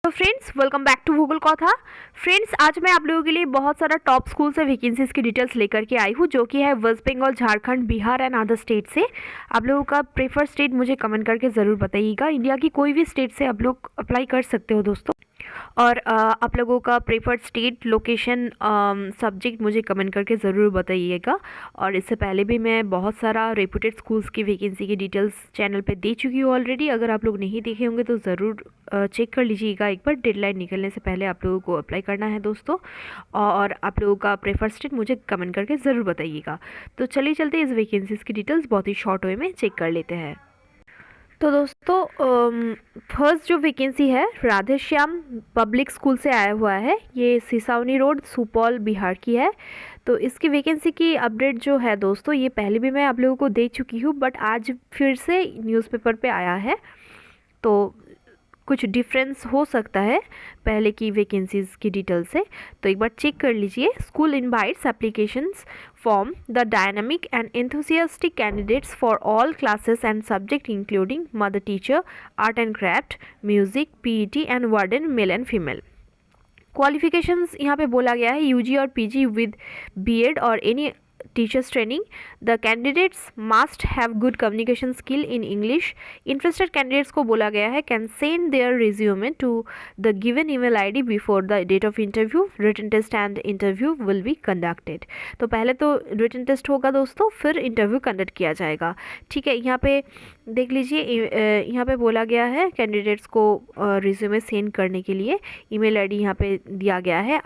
तो friends welcome back to भूगोल कथा। फ्रेंड्स आज मैं आप लोगों के लिए बहुत सारा टॉप स्कूल से वैकेंसीज की डिटेल्स लेकर के आई हूँ, जो कि है West Bengal, Jharkhand, Bihar and other state से। आप लोगों का प्रेफर स्टेट मुझे कमेंट करके ज़रूर बताइएगा। इंडिया की कोई भी स्टेट से आप लोग अप्लाई कर सकते हो दोस्तों। और आप लोगों का प्रेफर्ड स्टेट, लोकेशन, सब्जेक्ट मुझे कमेंट करके ज़रूर बताइएगा। और इससे पहले भी मैं बहुत सारा रेपुटेड स्कूल्स की वैकेंसी की डिटेल्स चैनल पे दे चुकी हूँ ऑलरेडी। अगर आप लोग नहीं देखे होंगे तो ज़रूर चेक कर लीजिएगा एक बार। डेडलाइन निकलने से पहले आप लोगों को अप्लाई करना है दोस्तों। और आप लोगों का प्रेफर्ड स्टेट मुझे कमेंट करके ज़रूर बताइएगा। तो चलिए चलते इस वैकेंसीज़ की डिटेल्स बहुत ही शॉर्ट वे में चेक कर लेते हैं। तो दोस्तों फर्स्ट जो वैकेंसी है राधेश्याम पब्लिक स्कूल से आया हुआ है। ये सिसावनी रोड, सुपौल, बिहार की है। तो इसकी वैकेंसी की अपडेट जो है दोस्तों, ये पहले भी मैं आप लोगों को दे चुकी हूँ, बट आज फिर से न्यूज़पेपर पे आया है। तो कुछ डिफरेंस हो सकता है पहले की वैकेंसीज़ की डिटेल से। तो एक बार चेक कर लीजिए। School invites applications form the dynamic and enthusiastic candidates for all classes and subject including mother teacher, art and craft, music, PET and warden, male and female. Qualifications यहाँ पे बोला गया है यूजी और पीजी विद बीएड और any teachers training. The candidates must have good communication skill in English. Interested candidates को बोला गया है can send their resume to the given email ID before the date of interview. Written test and interview will be conducted. तो पहले तो written test होगा दोस्तों, फिर इंटरव्यू कंडक्ट किया जाएगा। ठीक है, यहाँ पे देख लीजिए। यहाँ पे बोला गया है कैंडिडेट्स को रिज्यूमे सेंड करने के लिए ईमेल आईडी यहाँ पे दिया गया है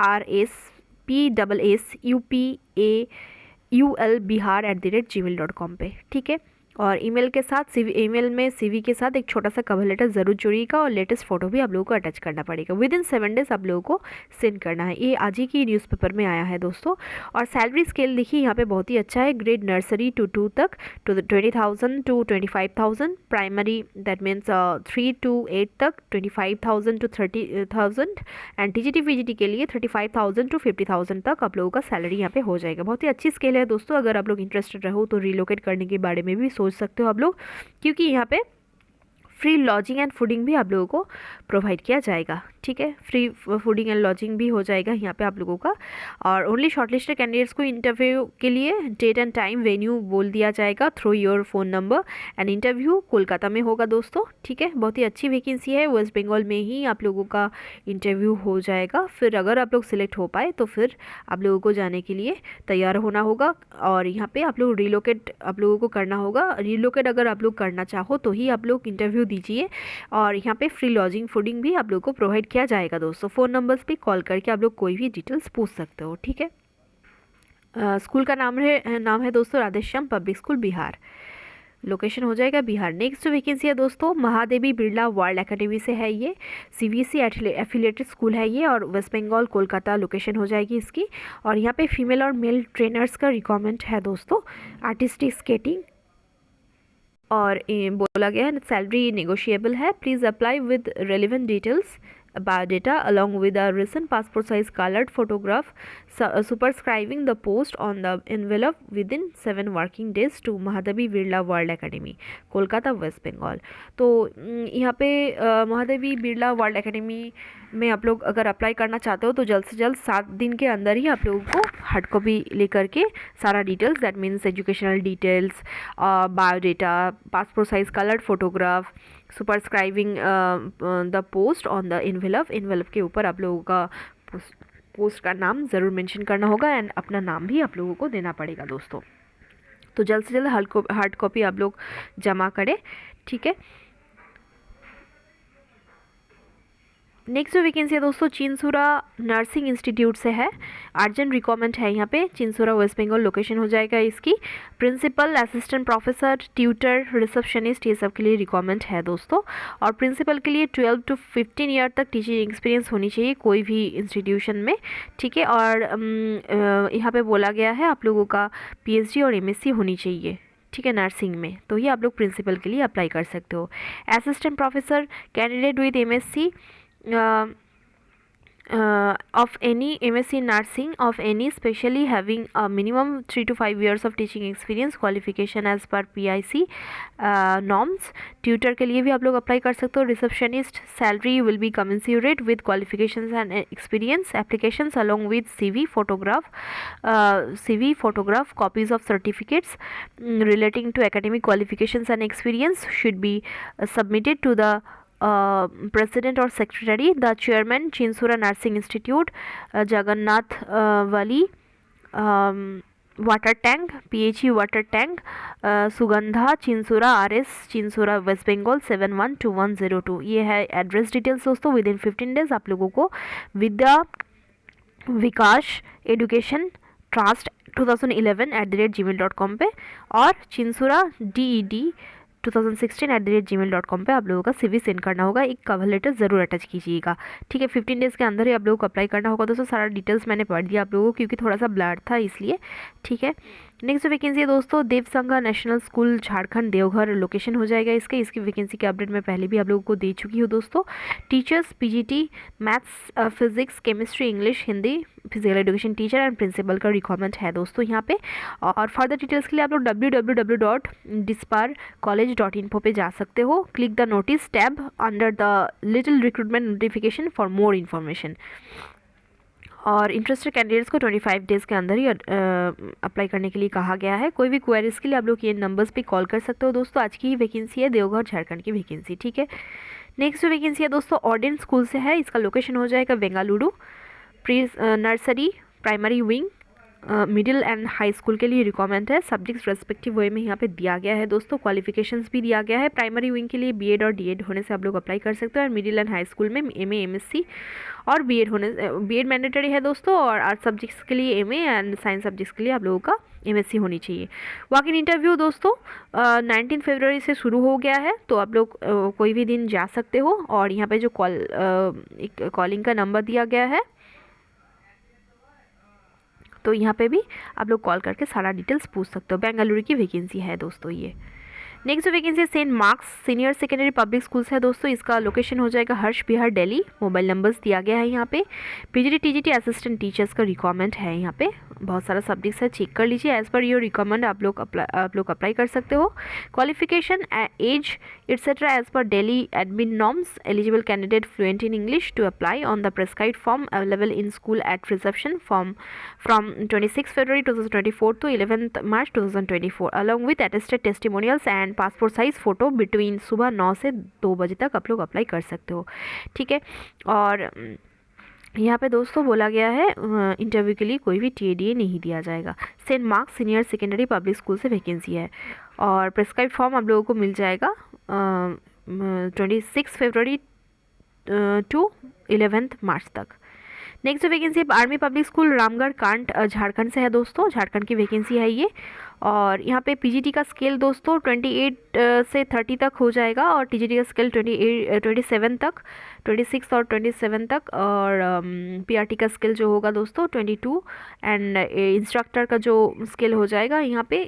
rspssupabihar@gmail.com पे। ठीक है, और ईमेल के साथ ईमेल में सीवी के साथ एक छोटा सा कवर लेटर ज़रूर जोड़िएगा और लेटेस्ट फोटो भी आप लोगों को अटैच करना पड़ेगा। विद इन 7 डेज आप लोगों को सेंड करना है। ये आज ही की न्यूज़पेपर में आया है दोस्तों। और सैलरी स्केल देखिए यहाँ पे बहुत ही अच्छा है। ग्रेड नर्सरी टू 2 तक to 20,000 to 25,000। Primary that means 3 to 8 तक 25,000 to 30,000। एंड टीजीटी पीजीटी के लिए 35,000 to 50,000 तक आप लोगों का सैलरी यहाँ पे हो जाएगा। बहुत ही अच्छी स्केल है दोस्तों। अगर आप लोग इंटरेस्टेड रहो तो रिलोकेट करने के बारे में भी सोच सकते हो आप लोग, क्योंकि यहाँ पे फ्री लॉजिंग एंड फूडिंग भी आप लोगों को प्रोवाइड किया जाएगा। ठीक है, फ्री फूडिंग एंड लॉजिंग भी हो जाएगा यहाँ पे आप लोगों का। और ओनली शॉर्टलिस्टेड कैंडिडेट्स को इंटरव्यू के लिए डेट एंड टाइम, वेन्यू बोल दिया जाएगा through your phone number. And interview Kolkata में होगा दोस्तों। ठीक है, बहुत ही अच्छी वैकेंसी है। वेस्ट बंगाल में ही आप लोगों का इंटरव्यू हो जाएगा। फिर अगर आप लोग सिलेक्ट हो पाए तो फिर आप लोगों को जाने के लिए तैयार होना होगा। और यहाँ पे आप लोग रिलोकेट आप लोगों को करना होगा। रिलोकेट अगर आप लोग करना चाहो तो ही आप लोग इंटरव्यू दीजिए। और यहाँ पे फ्री लॉजिंग फूडिंग भी आप लोग को प्रोवाइड किया जाएगा दोस्तों। फ़ोन नंबर्स पे कॉल करके आप लोग कोई भी डिटेल्स पूछ सकते हो। ठीक है, स्कूल का नाम है दोस्तों Radheshyam public school, Bihar. Location हो जाएगा बिहार। नेक्स्ट जो वैकेंसी है दोस्तों, महादेवी बिरला वर्ल्ड एकेडमी से है। ये सीबीएसई एफिलिएटेड स्कूल है ये, और वेस्ट बंगाल कोलकाता लोकेशन हो जाएगी इसकी। और यहाँ पे फीमेल और मेल ट्रेनर्स का रिक्वायरमेंट है दोस्तों। आर्टिस्टिक स्केटिंग और बोला गया है सैलरी नेगोशिएबल है। Please apply with relevant details biodata along with a recent passport size colored photograph superscribing the post on the envelope within 7 working days to Mahadevi Birla world academy, Kolkata, West Bengal. तो यहाँ पे Mahadevi Birla world academy में आप लोग अगर apply करना चाहते हो तो जल्द से जल्द 7 दिन के अंदर ही आप लोगों को हार्ड कॉपी लेकर के सारा details, that means educational details, biodata, passport size coloured photograph, superscribing the post on the envelope के ऊपर आप लोगों का पोस्ट का नाम ज़रूर मेंशन करना होगा। एंड अपना नाम भी आप लोगों को देना पड़ेगा दोस्तों। तो जल्द से जल्द हार्ड कॉपी आप लोग जमा करें। ठीक है, नेक्स्ट जो वैकेंसी है दोस्तों चिंसुरा नर्सिंग इंस्टीट्यूट से है। अर्जेंट रिक्वायरमेंट है यहाँ पे। चिंसुरा वेस्ट बंगाल लोकेशन हो जाएगा इसकी। Principal, assistant professor, tutor, receptionist, ये सब के लिए रिक्वायरमेंट है दोस्तों। और प्रिंसिपल के लिए 12 to 15 ईयर तक टीचिंग एक्सपीरियंस होनी चाहिए कोई भी इंस्टीट्यूशन में। ठीक है, और यहाँ पे बोला गया है आप लोगों का पीएचडी और एमएससी होनी चाहिए। ठीक है, नर्सिंग में, तो ही आप लोग प्रिंसिपल के लिए अप्लाई कर सकते हो। Assistant professor candidate with MSc of any MSc nursing of any specially having a minimum 3 to 5 years of teaching experience, qualification as per PIC norms. Tutor के लिए भी आप लोग अप्लाई कर सकते हो. Receptionist salary will be commensurate with qualifications and experience. Applications along with CV, photograph, copies of certificates relating to academic qualifications and experience should be submitted to the President or Secretary, the Chairman, Chinsura Nursing Institute, Jagannath Valley, water tank, PHE water tank, Sugandha, Chinsurah, RS Chinsurah, West Bengal 712102. ये है address details दोस्तों. Within 15 days आप लोगों को विद्या विकास education trust 2011@gmail.com पे और Chinsurah DED 2016@gmail.com पे आप लोगों का CV सेंड करना होगा. एक कवर लेटर ज़रूर अटैच कीजिएगा. ठीक है, 15 डेज़ के अंदर ही आप लोगों को अप्लाई करना होगा दोस्तों. सारा डिटेल्स मैंने पढ़ दिया आप लोगों को क्योंकि थोड़ा सा ब्लर था इसलिए. ठीक है, नेक्स्ट वैकेंसी है दोस्तों Devsangha national school Jharkhand Deoghar location हो जाएगा इसकी वैकेंसी के अपडेट मैं पहले भी आप लोगों को दे चुकी हूँ दोस्तों. Teachers PGT maths physics chemistry English Hindi physical education teacher and principal का रिक्वायरमेंट है दोस्तों यहाँ पे. और फर्दर डिटेल्स के लिए आप लोग www.disparcollege.info पे जा सकते हो. Click the notice tab under the little recruitment notification for more information. और इंटरेस्टेड कैंडिडेट्स को 25 डेज़ के अंदर ही अप्लाई करने के लिए कहा गया है. कोई भी क्वेरीज के लिए आप लोग ये नंबर्स पे कॉल कर सकते हो दोस्तों. आज की ही वैकेंसी है देवघर झारखंड की वैकेंसी. ठीक है, नेक्स्ट जो वैकेंसी है दोस्तों ऑर्डिन स्कूल से है. इसका लोकेशन हो जाएगा Bengaluru. Pre nursery primary wing middle and high school के लिए रिक्वायरमेंट है. सब्जेक्ट्स रेस्पेक्टिव वे में यहाँ पे दिया गया है दोस्तों. क्वालिफिकेशंस भी दिया गया है. प्राइमरी विंग के लिए B.Ed और D.Ed होने से आप लोग अप्लाई कर सकते हो. और मिडिल एंड हाई स्कूल में MA MSc और B.Ed होने B.Ed मैंडेटरी है दोस्तों. और आर्ट सब्जेक्ट्स के लिए MA एंड साइंस सब्जेक्ट्स के लिए आप लोगों का MSc होनी चाहिए. वॉक इन इंटरव्यू दोस्तों 19 फरवरी से शुरू हो गया है. तो आप लोग कोई भी दिन जा सकते हो. और यहाँ पे जो कॉलिंग का नंबर दिया गया है तो यहाँ पे भी आप लोग कॉल करके सारा डिटेल्स पूछ सकते हो. बेंगलुरु की वैकेंसी है दोस्तों ये. Next vacancy Saint Mark's senior secondary public schools है दोस्तों. इसका लोकेशन हो जाएगा हर्ष बिहार दिल्ली. मोबाइल नंबर्स दिया गया है यहाँ पे. PGT TGT असिस्टेंट टीचर्स का रिक्वायरमेंट है यहाँ पे. बहुत सारा सब्जेक्ट्स है, चेक कर लीजिए. एज पर योर रिक्वायरमेंट आप लोग अप्लाई कर सकते हो. Qualification as etcetera as per Delhi admin norms. Eligible candidate fluent in English to apply on the prescribed form available in school at reception from 26 February 2024 to 11th March 2024 along with attested testimonials and passport size photo between सुबह 9 से 2 बजे तक आप लोग apply कर सकते हो. ठीक है, और यहाँ पे दोस्तों बोला गया है इंटरव्यू के लिए कोई भी TADA नहीं दिया जाएगा. Saint Mark's senior secondary public school से वैकेंसी है. और प्रेस्क्राइब फॉर्म आप लोगों को मिल जाएगा 26 फरवरी टू 11th मार्च तक. Next vacancy army public school Ramgarh can't Jharkhand से है दोस्तों. झारखंड की वैकेंसी है ये. और यहाँ पे PGT का स्केल दोस्तों 28 से 30 तक हो जाएगा. और TGT का स्केल 27 तक 26 और 27 तक. और PRT का स्केल जो होगा दोस्तों 22. एंड इंस्ट्रक्टर का जो स्केल हो जाएगा यहाँ पे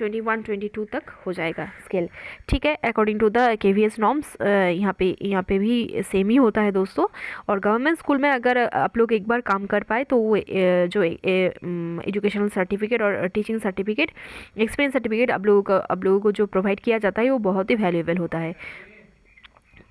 21-22 तक हो जाएगा स्केल. ठीक है, according to the KVS norms. यहाँ पे भी सेम ही होता है दोस्तों. और गवर्नमेंट स्कूल में अगर आप लोग एक बार काम कर पाए तो वो जो एजुकेशनल सर्टिफिकेट और टीचिंग सर्टिफिकेट एक्सपीरियंस सर्टिफिकेट आप लोगों को जो प्रोवाइड किया जाता है वो बहुत ही वैल्यूएबल होता है.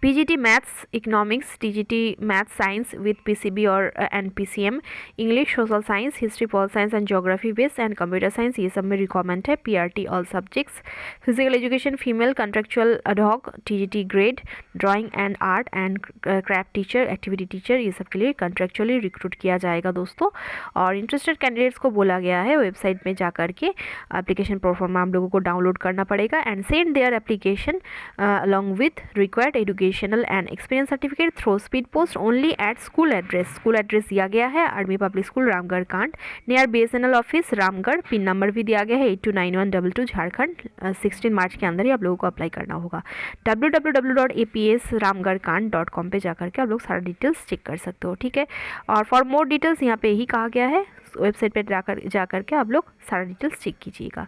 PGT maths economics, TGT maths science with PCB और and PCM, English social science history pol science and geography base and computer science ये सब में रिक्वायरमेंट है. PRT all subjects. Physical education female contractual ad hoc TGT grade drawing and art and craft teacher activity teacher ये सब के लिए कंट्रेक्चुअली recruit किया जाएगा दोस्तों. और इंटरेस्टेड कैंडिडेट्स को बोला गया है वेबसाइट में जा करके एप्लीकेशन प्रोफार्मा आप लोगों को डाउनलोड करना पड़ेगा and send their application along with required educational and experience certificate through speed post only at school address. School address दिया गया है army public school Ramgarh can't near BSNL office Ramgarh. Pin number भी दिया गया है 829122 झारखंड. 16 मार्च के अंदर ही आप लोगों को अप्लाई करना होगा. www.apsramgarhkant.com पे जाकर के आप लोग सारा डिटेल्स चेक कर सकते हो. ठीक है, और फॉर मोर डिटेल्स यहाँ पे यही कहा गया है वेबसाइट पे जाकर के आप लोग सारा डिटेल्स चेक कीजिएगा.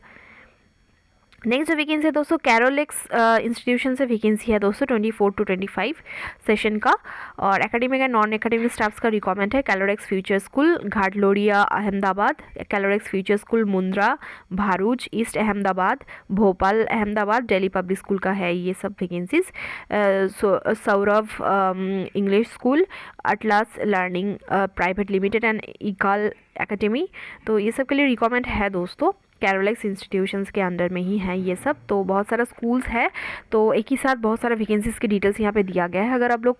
नेक्स्ट जो वैकेंसी है दोस्तों, कैरोलेक्स इंस्टीट्यूशन से वैकेंसी है दोस्तों 24 to 25 सेशन का, और academic and non academic staffs का रिक्वायरमेंट है। Calorex future school Ghatlodia Ahmedabad, Calorex future school Mundra, Bharuch east Ahmedabad, Bhopal Ahmedabad, Delhi public school का है ये सब vacancies. Saurabh English school, Atlas learning private limited and Ekal academy, तो ये सब के लिए रिक्वायरमेंट है दोस्तों। कैरोलेक्स इंस्टीट्यूशंस के अंडर में ही है ये सब, तो बहुत सारा स्कूल्स है, तो एक ही साथ बहुत सारा वैकेंसीज़ की डिटेल्स यहाँ पे दिया गया है। अगर आप लोग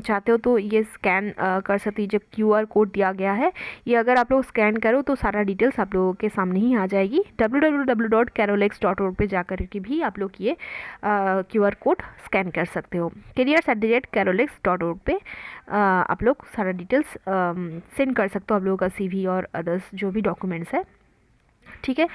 चाहते हो तो ये स्कैन कर सकते हैं, जो QR कोड दिया गया है ये अगर आप लोग स्कैन करो तो सारा डिटेल्स आप लोगों के सामने ही आ जाएगी। www.carolex.org पे जाकर के भी आप लोग ये QR कोड स्कैन कर सकते हो। careers@carolex.org पे आप लोग सारा डिटेल्स सेंड कर सकते हो आप लोगों का CV और अदर्स जो भी डॉक्यूमेंट्स है, ठीक है।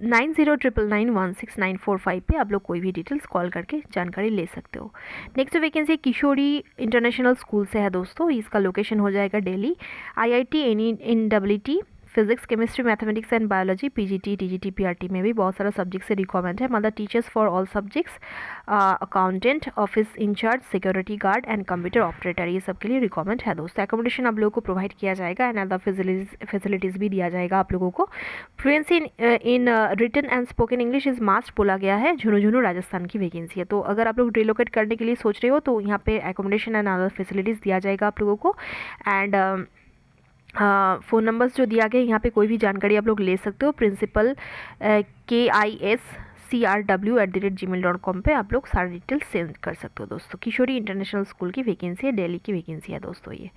9099916945 पे आप लोग कोई भी डिटेल्स कॉल करके जानकारी ले सकते हो। नेक्स्ट वैकेंसी किशोरी इंटरनेशनल स्कूल से है दोस्तों, इसका लोकेशन हो जाएगा Delhi. IIT NEWT physics chemistry mathematics and biology, PGT TGT PRT में भी बहुत सारा सब्जेक्ट से रिक्वायरमेंट है। मतलब teachers for all subjects, accountant, office incharge, security guard and computer operator, ये सब के लिए रिक्वायरमेंट है दोस्तों। एकोमोडेशन आप लोगों को प्रोवाइड किया जाएगा एंड अदर फैसिलिटीज़ भी दिया जाएगा आप लोगों को। Fluency in written and spoken English is must बोला गया है। झुंझुनू राजस्थान की वैकेंसी है, तो अगर आप लोग रिलोकेट करने के लिए सोच रहे हो तो यहाँ पे एकोमोडेशन एंड अदर फैसिलिटीज़ दिया जाएगा आप लोगों को। एंड फ़ोन नंबर्स जो दिया गया है यहाँ पे कोई भी जानकारी आप लोग ले सकते हो। प्रिंसिपल KISCRW@gmail.com पे आप लोग सारा डिटेल्स सेंड कर सकते हो दोस्तों। किशोरी इंटरनेशनल स्कूल की वैकेंसी है, दिल्ली की वैकेंसी है दोस्तों ये,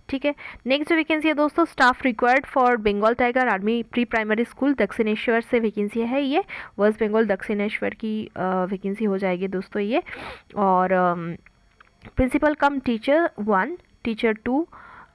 ठीक है। नेक्स्ट जो वैकेंसी है दोस्तों, staff required for Bengal tiger army pre primary school Dakshineswar से वैकेंसी है ये। वेस्ट बंगाल दक्षिणेश्वर की वैकेंसी हो जाएगी दोस्तों ये। और principal cum teacher 1, teacher 2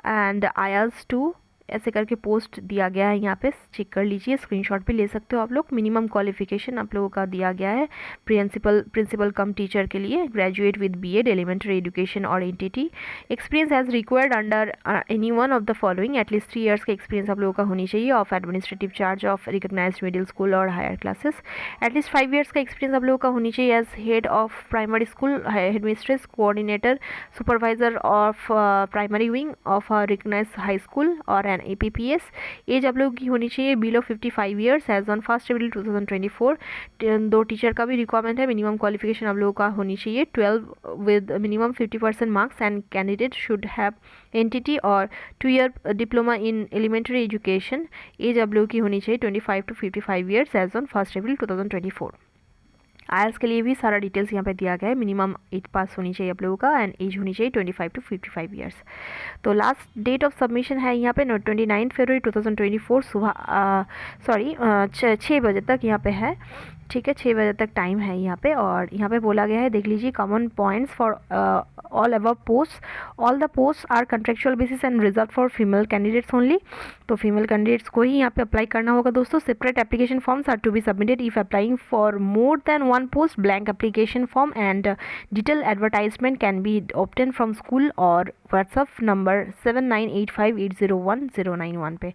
and IAS 2 ऐसे करके पोस्ट दिया गया है, यहाँ पे चेक कर लीजिए, स्क्रीनशॉट भी ले सकते हो आप लोग। मिनिमम क्वालिफिकेशन आप लोगों का दिया गया है प्रिंसिपल कम टीचर के लिए, graduate with BEd elementary education और NTT, experience as required under any one of the following, at least 3 years का एक्सपीरियंस आप लोगों का होनी चाहिए of administrative charge of recognized middle school और हायर क्लासेस, एटलीस्ट 5 years का एक्सपीरियंस आप लोगों का होनी चाहिए as head of primary school, headmistress, coordinator, supervisor of primary wing of recognized high school और APPS। एज आप लोगों की होनी चाहिए below 55 years age on 1 April 2024। 2 teacher का भी रिक्वायरमेंट है। मिनिमम क्वालिफिकेशन आप लोगों का होनी चाहिए 12 with minimum 50% marks and candidate should have NTT और 2 year diploma in elementary education. Age आप लोगों की होनी चाहिए 25 to 55 years age on 1 April 2024। IELTS के लिए भी सारा डिटेल्स यहाँ पे दिया गया है। मिनिमम 8 पास होनी चाहिए आप लोगों का एंड एज होनी चाहिए 25 to 55 years। तो लास्ट डेट ऑफ सबमिशन है यहाँ पे 29 February 2024 सुबह 6 बजे तक यहाँ पे है, ठीक है। 6 बजे तक टाइम है यहाँ पे, और यहाँ पे बोला गया है, देख लीजिए, common points for all above post, all the post are contractual basis and reserve for female candidates only. तो फीमेल कैंडिडेट्स को ही यहाँ पे अप्लाई करना होगा दोस्तों। Separate application forms are to be submitted if applying for more than 1 post. Blank application form and detail advertisement can be obtain from school और WhatsApp number 7985801091 पे,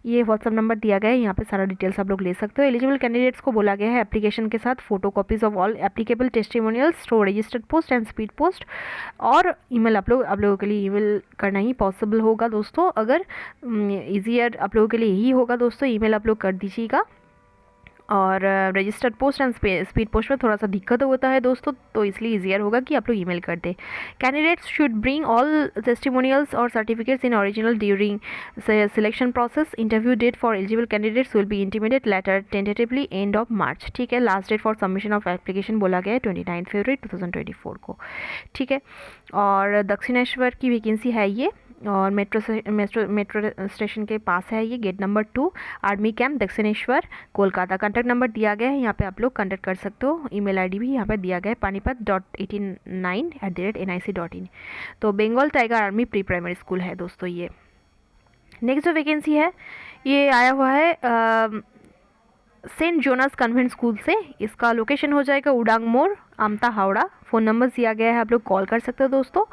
ये व्हाट्सअप नंबर दिया गया है। यहाँ पे सारा डिटेल्स आप लोग ले सकते हो। एलिजिबल कैंडिडेट्स को बोला गया है एप्लीकेशन के साथ photo copies of all applicable testimonials through registered post and speed post, और ईमेल आप लोगों के लिए ईमेल करना ही पॉसिबल होगा दोस्तों। अगर ईजियर आप लोगों के लिए यही होगा दोस्तों, ईमेल आप लोग कर दीजिएगा। और registered post and speed post में थोड़ा सा दिक्कत होता है दोस्तों, तो इसलिए ईजियर होगा कि आप लोग ईमेल कर दें। Candidates should bring all testimonials और certificates in original during selection process. Interview date for eligible candidates will be intimated later tentatively end of March, ठीक है। Last date for submission of application बोला गया है 29 February 2024 को, ठीक है। और दक्षिणेश्वर की वैकेंसी है ये, और मेट्रो स्टेशन के पास है ये, gate number 2, army camp Dakshineswar, Kolkata. Contact number दिया गया है, यहाँ पे आप लोग कॉन्टैक्ट कर सकते हो। ईमेल आईडी भी यहाँ पे दिया गया है panipat.89@nic.in। तो Bengal tiger army pre primary school है दोस्तों ये। नेक्स्ट जो वैकेंसी है ये आया हुआ है सेंट जोनास कन्वेंट स्कूल से। इसका लोकेशन हो जाएगा उडांग मोड़, आमता, हावड़ा। फ़ोन नंबर दिया गया है, आप लोग कॉल कर सकते हो दोस्तों।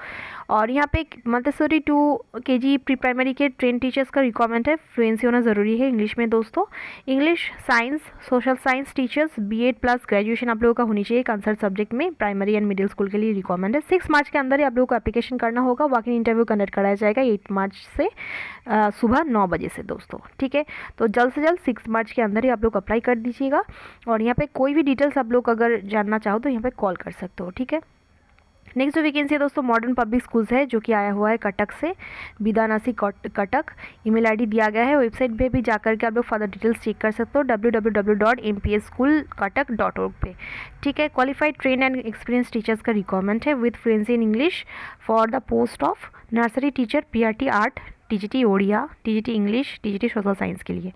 और यहाँ पे मोंटेसरी 2 KG प्री प्राइमरी के ट्रेन टीचर्स का रिक्वायरमेंट है, फ्लुएंसी होना ज़रूरी है इंग्लिश में दोस्तों। English, science, social science teachers B.Ed plus graduation आप लोगों का होनी चाहिए कंसर्न सब्जेक्ट में, प्राइमरी एंड मिडिल स्कूल के लिए रिक्वायरमेंट है। 6 मार्च के अंदर ही आप लोगों को एप्लीकेशन करना होगा। वॉक इन इंटरव्यू कंडक्ट कराया जाएगा 8 मार्च से सुबह 9 बजे से दोस्तों, ठीक है। तो जल्द से जल्द 6 मार्च के अंदर ही आप लोग अप्लाई कर दीजिएगा। और यहाँ पे कोई भी डिटेल्स आप लोग अगर जानना चाहो तो यहाँ पे कॉल कर सकते हो, ठीक है। नेक्स्ट जो वैकेंसी है दोस्तों मॉडर्न पब्लिक स्कूल्स है, जो कि आया हुआ है कटक से, बिदानासी कटक। ईमेल आईडी दिया गया है, वेबसाइट पे भी जाकर के आप लोग फर्दर डिटेल्स चेक कर सकते हो www.mpsschoolkatak.org पे, ठीक है। Qualified train and experience teachers का रिक्वायरमेंट है with fluency in English for the post of nursery teacher, PRT art, TGT Odia, TGT English, TGT social science के लिए।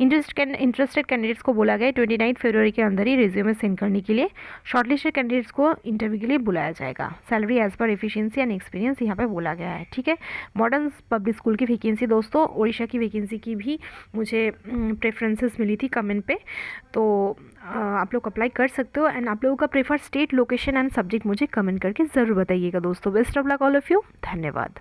इंटरेस्टेड कैंडिडेट्स को बोला गया 29 फरवरी के अंदर ही रिज्यूमे सेंड करने के लिए। शॉर्टलिस्टेड कैंडिडेट्स को इंटरव्यू के लिए बुलाया जाएगा। Salary as per efficiency and experience यहाँ पे बोला गया है, ठीक है। मॉडर्न पब्लिक स्कूल की वैकेंसी दोस्तों, उड़ीसा की वैकेंसी की भी मुझे प्रेफरेंसेस मिली थी कमेंट पे, तो आप लोग अप्लाई कर सकते हो। एंड आप लोगों का prefer state, location and subject मुझे कमेंट करके ज़रूर बताइएगा दोस्तों। Best of luck all of you, धन्यवाद।